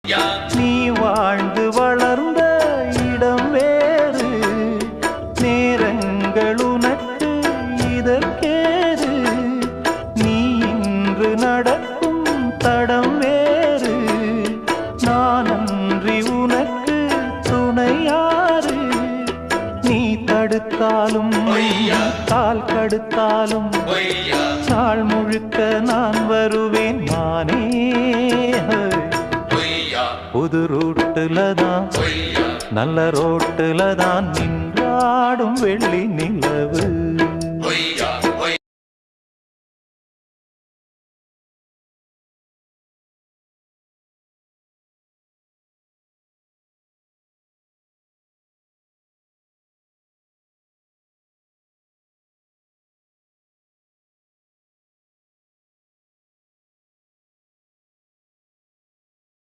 நீ வாழ்ந்து வளர்ந்த இடம் வேறு, நேரங்கள் உனக்கு இதற்கேறு. நீ இன்று நடக்கும் தடம் வேறு, நான் அன்றி உனக்கு துணையாறு. நீ தடுத்தாலும் கால் கடுத்தாலும் நாள் முழுக்க நான் வருவேன் மானே. புது ரூட்டுல தான் நல்ல ரோட்டுல தான் நின்றாடும் வெள்ளி நிலவு.